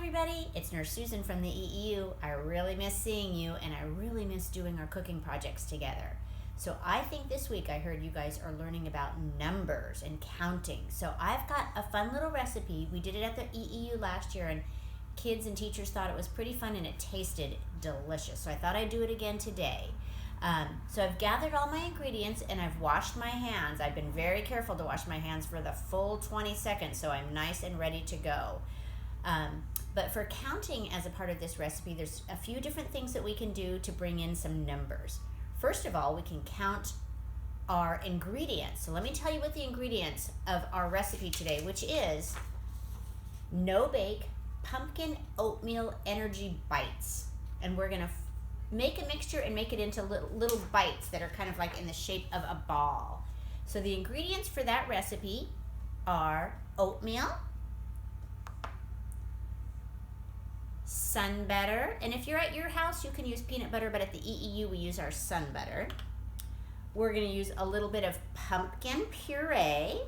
everybody, it's Nurse Susan from the EEU. I really miss seeing you, and I really miss doing our cooking projects together. So I think this week I heard you guys are learning about numbers and counting. So I've got a fun little recipe. We did it at the EEU last year, and kids and teachers thought it was pretty fun, and it tasted delicious. So I thought I'd do it again today. So I've gathered all my ingredients, and I've washed my hands. I've been very careful to wash my hands for the full 20 seconds, so I'm nice and ready to go. But for counting as a part of this recipe, there's a few different things that we can do to bring in some numbers. First of all, we can count our ingredients. So let me tell you what the ingredients of our recipe today, which is no-bake pumpkin oatmeal energy bites. And we're gonna make a mixture and make it into little bites that are kind of like in the shape of a ball. So the ingredients for that recipe are oatmeal, sun butter, and if you're at your house you can use peanut butter, but at the EEU we use our sun butter. We're going to use a little bit of pumpkin puree.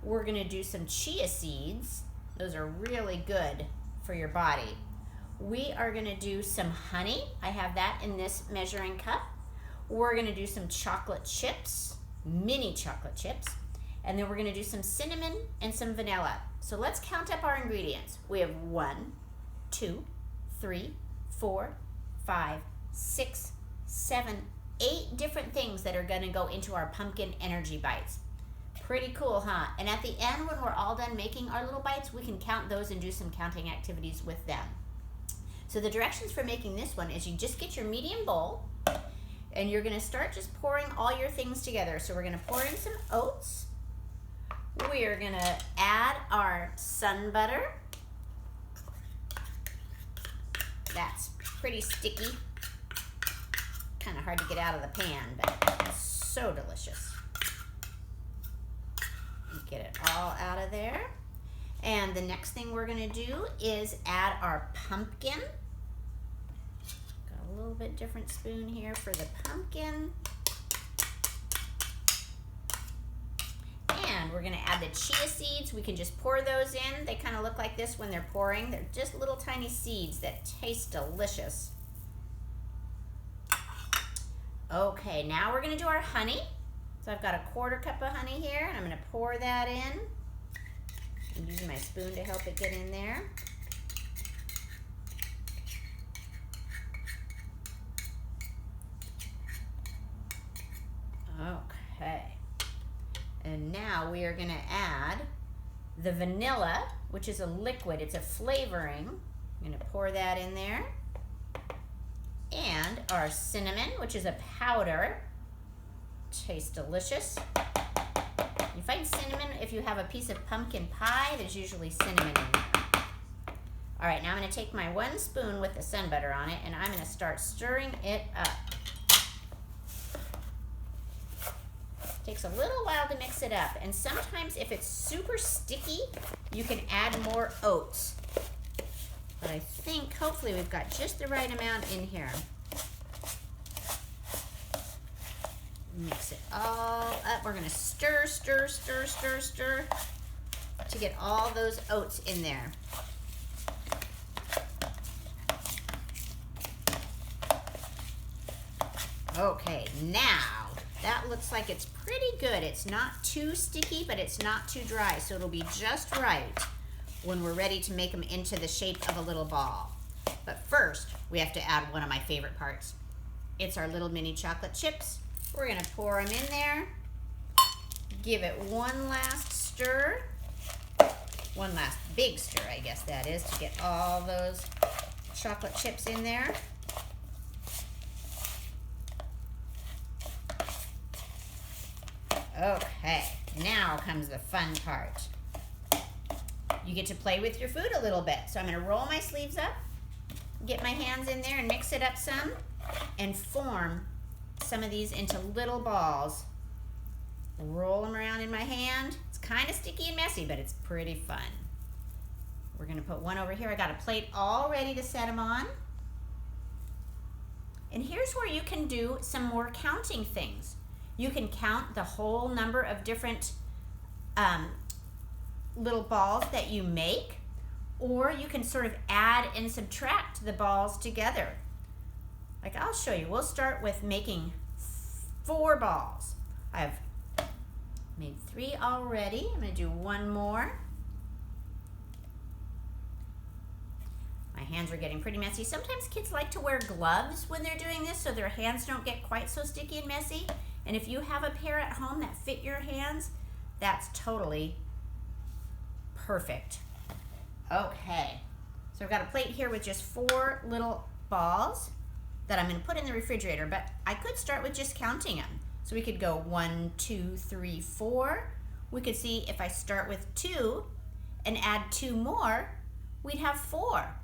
We're going to do some chia seeds. Those are really good for your body. We are going to do some honey. I have that in this measuring cup. We're going to do some chocolate chips, mini chocolate chips, and then we're going to do some cinnamon and some vanilla. So let's count up our ingredients. We have 1, 2, 3, 4, 5, 6, 7, 8 different things that are going to go into our pumpkin energy bites. Pretty cool, huh? And at the end, when we're all done making our little bites, we can count those and do some counting activities with them. So the directions for making this one is you just get your medium bowl, and you're going to start just pouring all your things together. So we're going to pour in some oats. We are going to add our sun butter. That's pretty sticky. Kind of hard to get out of the pan, but it's so delicious. Get it all out of there. And the next thing we're going to do is add our pumpkin. Got a little bit different spoon here for the pumpkin. And we're going to add the chia seeds. We can just pour those in. They kind of look like this when they're pouring. They're just little tiny seeds that taste delicious. Okay, now we're going to do our honey. So I've got a 1/4 cup of honey here, and I'm going to pour that in. I'm using my spoon to help it get in there. Okay. And now we are going to add the vanilla, which is a liquid. It's a flavoring. I'm going to pour that in there. And our cinnamon, which is a powder. Tastes delicious. You find cinnamon if you have a piece of pumpkin pie. There's usually cinnamon in there. All right, now I'm going to take my 1 spoon with the sun butter on it, and I'm going to start stirring it up. Takes a little while to mix it up, and sometimes if it's super sticky, you can add more oats. But I think hopefully we've got just the right amount in here. Mix it all up. We're going to stir, stir, stir, stir, stir to get all those oats in there. Okay, now that looks like it's pretty good. It's not too sticky, but it's not too dry, so it'll be just right when we're ready to make them into the shape of a little ball. But first, we have to add one of my favorite parts. It's our little mini chocolate chips. We're going to pour them in there, give it one last stir, one last big stir, I guess that is, to get all those chocolate chips in there. Okay, now comes the fun part. You get to play with your food a little bit. So I'm going to roll my sleeves up, get my hands in there and mix it up some, and form some of these into little balls. Roll them around in my hand. It's kind of sticky and messy, but it's pretty fun. We're going to put one over here. I got a plate all ready to set them on. And here's where you can do some more counting things. You can count the whole number of different little balls that you make, Or you can sort of add and subtract the balls together. Like I'll show you. We'll start with making 4 balls. I've made 3 already. I'm going to do 1 more. My hands are getting pretty messy. Sometimes kids like to wear gloves when they're doing this so their hands don't get quite so sticky and messy. And if you have a pair at home that fit your hands, that's totally perfect. Okay, so I've got a plate here with just 4 little balls that I'm going to put in the refrigerator, but I could start with just counting them. So we could go 1, 2, 3, 4. We could see if I start with 2 and add 2 more, we'd have 4.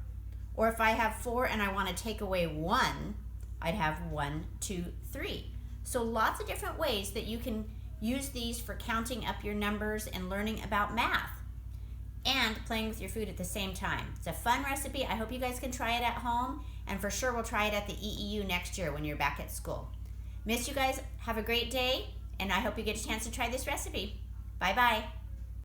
Or if I have 4 and I want to take away 1, I'd have 1, 2, 3. So lots of different ways that you can use these for counting up your numbers and learning about math and playing with your food at the same time. It's a fun recipe. I hope you guys can try it at home, and for sure we'll try it at the EEU next year when you're back at school. Miss you guys. Have a great day, and I hope you get a chance to try this recipe. Bye-bye.